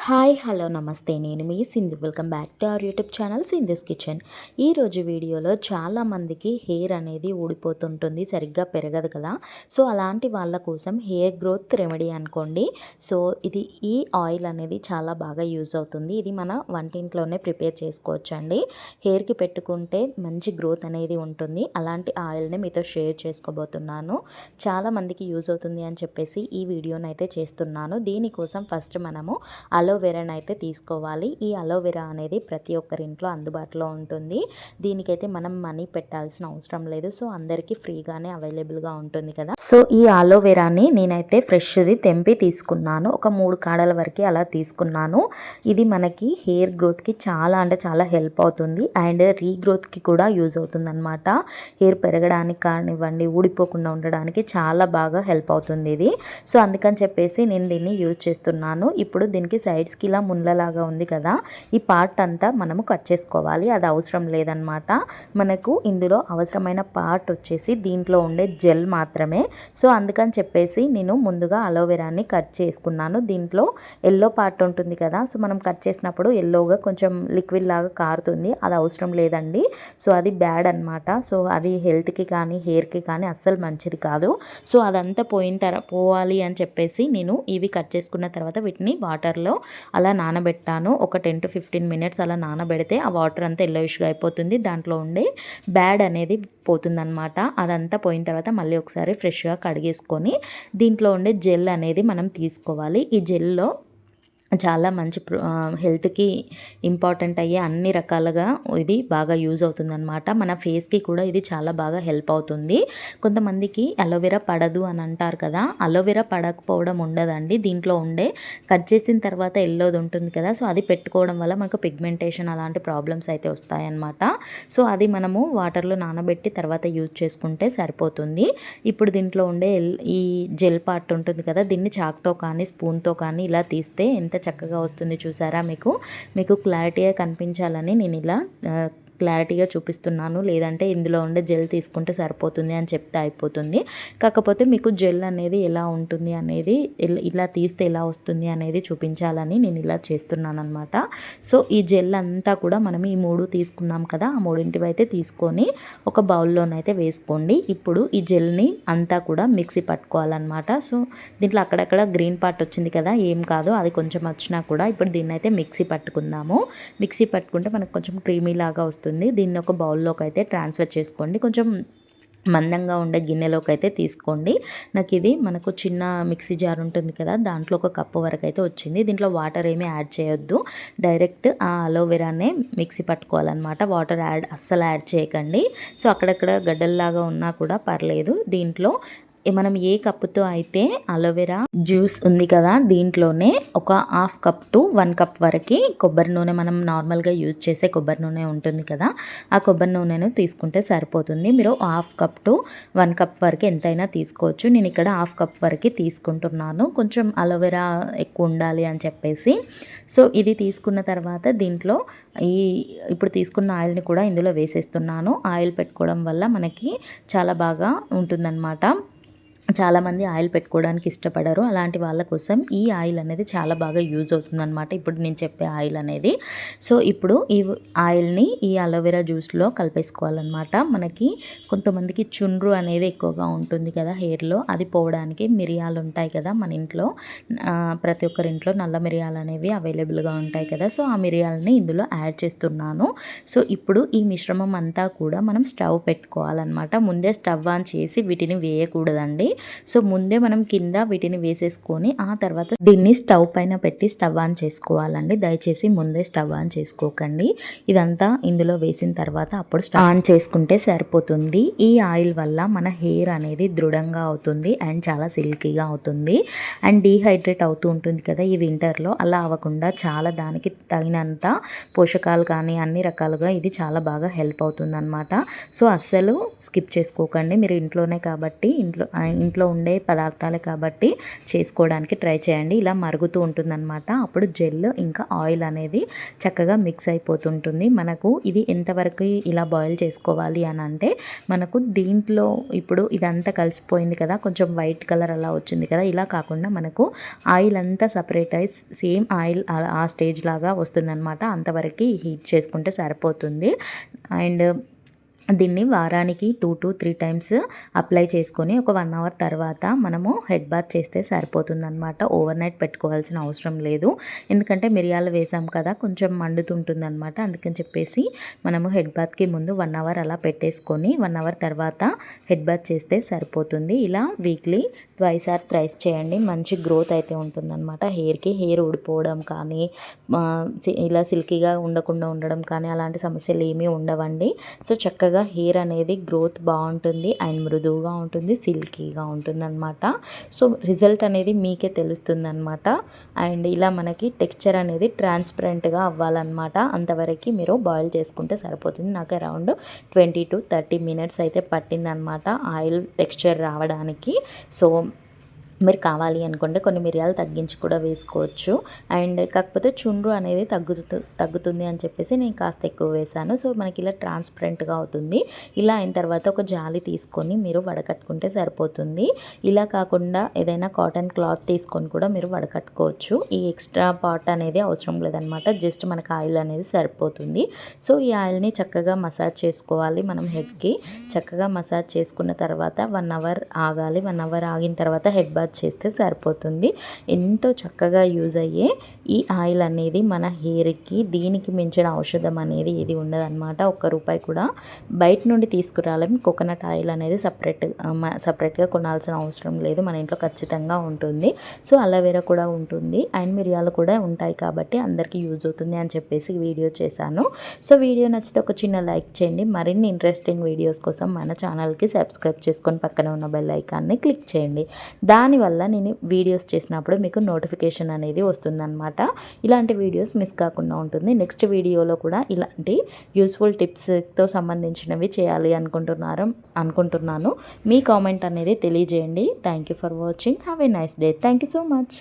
Hi hello namaste, నేను మీ Sindhu. Welcome back to our YouTube channel Sindhu's kitchen. ఈరోజు వీడియోలో చాలామందికి హెయిర్ అనేది ఊడిపోతుంటుంది, సరిగ్గా పెరగదు కదా. సో అలాంటి వాళ్ళ కోసం హెయిర్ గ్రోత్ రెమెడీ అనుకోండి. సో ఇది ఈ ఆయిల్ అనేది చాలా బాగా యూజ్ అవుతుంది. ఇది మన వంటింట్లోనే ప్రిపేర్ చేసుకోవచ్చండి. హెయిర్కి పెట్టుకుంటే మంచి గ్రోత్ అనేది ఉంటుంది. అలాంటి ఆయిల్ని మీతో షేర్ చేసుకోబోతున్నాను. చాలామందికి యూజ్ అవుతుంది అని చెప్పేసి ఈ వీడియోని అయితే చేస్తున్నాను. దీనికోసం ఫస్ట్ మనము అలోవెరాని అయితే తీసుకోవాలి. ఈ అలోవెరా అనేది ప్రతి ఒక్కరి ఇంట్లో అందుబాటులో ఉంటుంది. దీనికైతే మనం మనీ పెట్టాల్సిన అవసరం లేదు. సో అందరికీ ఫ్రీగానే అవైలబుల్గా ఉంటుంది కదా. సో ఈ అలోవెరాని నేనైతే ఫ్రెష్ది తెంపి తీసుకున్నాను. ఒక 3 కాడల వరకు అలా తీసుకున్నాను. ఇది మనకి హెయిర్ గ్రోత్కి చాలా అంటే చాలా హెల్ప్ అవుతుంది. అండ్ రీగ్రోత్కి కూడా యూజ్ అవుతుంది అనమాట. హెయిర్ పెరగడానికి కానివ్వండి, ఊడిపోకుండా ఉండడానికి చాలా బాగా హెల్ప్ అవుతుంది ఇది. సో అందుకని చెప్పేసి నేను దీన్ని యూజ్ చేస్తున్నాను. ఇప్పుడు దీనికి సైడ్స్కి ఇలా ముళ్ళలాగా ఉంది కదా, ఈ పార్ట్ అంతా మనము కట్ చేసుకోవాలి. అది అవసరం లేదనమాట. మనకు ఇందులో అవసరమైన పార్ట్ వచ్చేసి దీంట్లో ఉండే జెల్ మాత్రమే. సో అందుకని చెప్పేసి నేను ముందుగా అలోవెరాని కట్ చేసుకున్నాను. దీంట్లో ఎల్లో పార్ట్ ఉంటుంది కదా, సో మనం కట్ చేసినప్పుడు ఎల్లోగా కొంచెం లిక్విడ్ లాగా కారుతుంది, అది అవసరం లేదండి. సో అది బ్యాడ్ అనమాట. సో అది హెల్త్కి కానీ హెయిర్కి కానీ అస్సలు మంచిది కాదు. సో అదంతా పోవాలి అని చెప్పేసి నేను ఇవి కట్ చేసుకున్న తర్వాత వీటిని వాటర్లో అలా నానబెట్టాను. ఒక 10 to 15 మినిట్స్ అలా నానబెడితే ఆ వాటర్ అంతా ఎల్లోయిష్గా అయిపోతుంది. దాంట్లో ఉండే బ్యాడ్ అనేది పోతుందన్నమాట. అదంతా పోయిన తర్వాత మళ్ళీ ఒకసారి ఫ్రెష్గా కడిగేసుకొని దీంట్లో ఉండే జెల్ అనేది మనం తీసుకోవాలి. ఈ జెల్లో చాలా మంచి హెల్త్కి ఇంపార్టెంట్ అయ్యే అన్ని రకాలుగా ఇది బాగా యూజ్ అవుతుందన్నమాట. మన ఫేస్కి కూడా ఇది చాలా బాగా హెల్ప్ అవుతుంది. కొంతమందికి అలోవెరా పడదు అని అంటారు కదా, అలోవెరా పడకపోవడం ఉండదండి. దీంట్లో ఉండే కట్ చేసిన తర్వాత ఎల్లోది ఉంటుంది కదా, సో అది పెట్టుకోవడం వల్ల మనకు పిగ్మెంటేషన్ అలాంటి ప్రాబ్లమ్స్ అయితే వస్తాయన్నమాట. సో అది మనము వాటర్లో నానబెట్టి తర్వాత యూజ్ చేసుకుంటే సరిపోతుంది. ఇప్పుడు దీంట్లో ఉండే ఈ జెల్ పార్ట్ ఉంటుంది కదా, దీన్ని చాక్తో కానీ స్పూన్తో కానీ ఇలా తీస్తే ఎంత చక్కగా వస్తుంది చూసారా. మీకు క్లారిటీగా కనిపించాలని నేను ఇలా క్లారిటీగా చూపిస్తున్నాను. లేదంటే ఇందులో ఉండే జెల్ తీసుకుంటే సరిపోతుంది అని చెప్తే అయిపోతుంది. కాకపోతే మీకు జెల్ అనేది ఎలా ఉంటుంది అనేది, ఇలా తీస్తే ఎలా వస్తుంది అనేది చూపించాలని నేను ఇలా చేస్తున్నాను అనమాట. సో ఈ జెల్ అంతా కూడా మనం ఈ 3 తీసుకున్నాం కదా, ఆ 3 అయితే తీసుకొని ఒక బౌల్లోనైతే వేసుకోండి. ఇప్పుడు ఈ జెల్ని అంతా కూడా మిక్సీ పట్టుకోవాలన్నమాట. సో దీంట్లో అక్కడక్కడ గ్రీన్ పార్ట్ వచ్చింది కదా, ఏం కాదు, అది కొంచెం వచ్చినా కూడా ఇప్పుడు దీన్ని అయితే మిక్సీ పట్టుకుందాము. మిక్సీ పట్టుకుంటే మనకు కొంచెం క్రీమీ లాగా వస్తుంది. దీన్ని ఒక బౌల్లోకి అయితే ట్రాన్స్ఫర్ చేసుకోండి. కొంచెం మందంగా ఉండే గిన్నెలోకి అయితే తీసుకోండి. నాకు ఇది మనకు చిన్న మిక్సీ జార్ ఉంటుంది కదా, దాంట్లో ఒక కప్పు వరకు అయితే వచ్చింది. దీంట్లో వాటర్ ఏమీ యాడ్ చేయొద్దు, డైరెక్ట్ ఆ అలోవెరానే మిక్సీ పట్టుకోవాలన్నమాట. వాటర్ అస్సలు యాడ్ చేయకండి. సో అక్కడక్కడ గడ్డల్లాగా ఉన్నా కూడా పర్లేదు. దీంట్లో మనం ఏ కప్పుతో అయితే అలోవెరా జ్యూస్ ఉంది కదా, దీంట్లోనే ఒక 1/2 కప్ to 1 కప్ వరకు కొబ్బరి నూనె, మనం నార్మల్గా యూజ్ చేసే కొబ్బరి నూనె ఉంటుంది కదా, ఆ కొబ్బరి నూనెను తీసుకుంటే సరిపోతుంది. మీరు 1/2 కప్ to 1 కప్ వరకు ఎంతైనా తీసుకోవచ్చు. నేను ఇక్కడ 1/2 కప్ వరకు తీసుకుంటున్నాను, కొంచెం అలోవెరా ఎక్కువ ఉండాలి అని చెప్పేసి. సో ఇది తీసుకున్న తర్వాత దీంట్లో ఇప్పుడు తీసుకున్న ఆయిల్ని కూడా ఇందులో వేసేస్తున్నాను. ఆయిల్ పెట్టుకోవడం వల్ల మనకి చాలా బాగా ఉంటుందన్నమాట. చాలామంది ఆయిల్ పెట్టుకోవడానికి ఇష్టపడరు. అలాంటి వాళ్ళ కోసం ఈ ఆయిల్ అనేది చాలా బాగా యూజ్ అవుతుందన్నమాట, ఇప్పుడు నేను చెప్పే ఆయిల్ అనేది. సో ఇప్పుడు ఈ ఆయిల్ని ఈ అలోవెరా జ్యూస్లో కలిపేసుకోవాలన్నమాట. మనకి కొంతమందికి చుండ్రు అనేది ఎక్కువగా ఉంటుంది కదా హెయిర్లో, అది పోవడానికి మిరియాలు ఉంటాయి కదా మన ఇంట్లో, ప్రతి ఒక్కరి ఇంట్లో నల్ల మిరియాలు అనేవి అవైలబుల్గా ఉంటాయి కదా. సో ఆ మిరియాలని ఇందులో యాడ్ చేస్తున్నాను. సో ఇప్పుడు ఈ మిశ్రమం అంతా కూడా మనం స్టవ్ పెట్టుకోవాలన్నమాట. ముందే స్టవ్ ఆన్ చేసి వీటిని వేయకూడదండి. సో ముందే మనం కింద వీటిని వేసేసుకొని ఆ తర్వాత దీన్ని స్టవ్ పైన పెట్టి స్టవ్ ఆన్ చేసుకోవాలండి. దయచేసి ముందే స్టవ్ ఆన్ చేసుకోకండి. ఇదంతా ఇందులో వేసిన తర్వాత అప్పుడు స్టవ్ ఆన్ చేసుకుంటే సరిపోతుంది. ఈ ఆయిల్ వల్ల మన హెయిర్ అనేది దృఢంగా అవుతుంది అండ్ చాలా సిల్కీగా అవుతుంది. అండ్ డీహైడ్రేట్ అవుతూ ఉంటుంది కదా ఈ వింటర్లో, అలా అవ్వకుండా చాలా దానికి తగినంత పోషకాలు కానీ అన్ని రకాలుగా ఇది చాలా బాగా హెల్ప్ అవుతుంది అనమాట. సో అస్సలు స్కిప్ చేసుకోకండి. మీరు ఇంట్లోనే కాబట్టి ఇంట్లో ఉండే పదార్థాలే కాబట్టి చేసుకోవడానికి ట్రై చేయండి. ఇలా మరుగుతూ ఉంటుందన్నమాట. అప్పుడు జెల్ ఇంకా ఆయిల్ అనేది చక్కగా మిక్స్ అయిపోతుంటుంది. మనకు ఇది ఎంతవరకు ఇలా బాయిల్ చేసుకోవాలి అని అంటే, మనకు దీంట్లో ఇప్పుడు ఇదంతా కలిసిపోయింది కదా, కొంచెం వైట్ కలర్ అలా వచ్చింది కదా, ఇలా కాకుండా మనకు ఆయిల్ అంతా సపరేట్ అయ్యి సేమ్ ఆయిల్ ఆ స్టేజ్ లాగా వస్తుందన్నమాట. అంతవరకు హీట్ చేసుకుంటే సరిపోతుంది. అండ్ దీన్ని వారానికి 2 to 3 టైమ్స్ అప్లై చేసుకొని ఒక 1 అవర్ తర్వాత మనము హెడ్ బాత్ చేస్తే సరిపోతుందన్నమాట. ఓవర్ నైట్ పెట్టుకోవాల్సిన అవసరం లేదు. ఎందుకంటే మిరియాలు వేసాం కదా, కొంచెం మండుతుంటుందన్నమాట. అందుకని చెప్పేసి మనము హెడ్ బాత్కి ముందు 1 అవర్ అలా పెట్టేసుకొని 1 అవర్ తర్వాత హెడ్ బాత్ చేస్తే సరిపోతుంది. ఇలా వీక్లీ 2 or 3 చేయండి. మంచి గ్రోత్ అయితే ఉంటుందన్నమాట. హెయిర్ ఊడిపోవడం కానీ, ఇలా సిల్కీగా ఉండకుండా ఉండడం కానీ అలాంటి సమస్యలు ఏమీ ఉండవండి. సో చక్కగా హెయిర్ అనేది గ్రోత్ బాగుంటుంది అండ్ మృదువుగా ఉంటుంది, సిల్కీగా ఉంటుందన్నమాట. సో రిజల్ట్ అనేది మీకే తెలుస్తుందన్నమాట. అండ్ ఇలా మనకి టెక్స్చర్ అనేది ట్రాన్స్పరెంట్గా అవ్వాలన్నమాట. అంతవరకు మీరు బాయిల్ చేసుకుంటే సరిపోతుంది. నాకు అరౌండ్ 20 to 30 minutes అయితే పట్టిందనమాట ఆయిల్ టెక్స్చర్ రావడానికి. సో మీరు కావాలి అనుకుంటే కొన్ని మిరియాలు తగ్గించి కూడా వేసుకోవచ్చు. అండ్ కాకపోతే చుండ్రు అనేది తగ్గుతుంది అని చెప్పేసి నేను కాస్త ఎక్కువ వేసాను. సో మనకి ఇలా ట్రాన్స్పరెంట్గా అవుతుంది. ఇలా అయిన తర్వాత ఒక జాలి తీసుకొని మీరు వడకట్టుకుంటే సరిపోతుంది. ఇలా కాకుండా ఏదైనా కాటన్ క్లాత్ తీసుకొని కూడా మీరు వడకట్టుకోవచ్చు. ఈ ఎక్స్ట్రా పార్ట్ అనేది అవసరం లేదనమాట. జస్ట్ మనకు ఆయిల్ అనేది సరిపోతుంది. సో ఈ ఆయిల్ని చక్కగా మసాజ్ చేసుకోవాలి. మనం హెడ్కి చక్కగా మసాజ్ చేసుకున్న తర్వాత 1 అవర్ ఆగాలి. 1 అవర్ ఆగిన తర్వాత హెడ్ బాత్ చేస్తే సరిపోతుంది. ఎంతో చక్కగా యూజ్ అయ్యే ఈ ఆయిల్ అనేది మన హెయిర్కి దీనికి మించిన ఔషధం అనేది ఇది ఉండదన్నమాట. ₹1 కూడా బయట నుండి తీసుకురాలేం. కోకోనట్ ఆయిల్ అనేది సపరేట్గా కొనాల్సిన అవసరం లేదు. మన ఇంట్లో ఖచ్చితంగా ఉంటుంది. సో అలోవెరా కూడా ఉంటుంది అండ్ మిరియాలు కూడా ఉంటాయి కాబట్టి అందరికీ యూజ్ అవుతుంది అని చెప్పేసి వీడియో చేశాను. సో వీడియో నచ్చితే ఒక చిన్న లైక్ చేయండి. మరిన్ని ఇంట్రెస్టింగ్ వీడియోస్ కోసం మన ఛానల్కి సబ్స్క్రైబ్ చేసుకొని పక్కన ఉన్న బెల్ ఐకాన్ని క్లిక్ చేయండి. దానివల్ల నేను వీడియోస్ చేసినప్పుడు మీకు నోటిఫికేషన్ అనేది వస్తుందన్నమాట. ఇలాంటి వీడియోస్ మిస్ కాకుండా ఉంటుంది. నెక్స్ట్ వీడియోలో కూడా ఇలాంటి యూస్ఫుల్ టిప్స్తో సంబంధించినవి చేయాలి అనుకుంటున్నాను. మీ కామెంట్ అనేది తెలియజేయండి. Thank you for watching. Have a nice day. Thank you so much.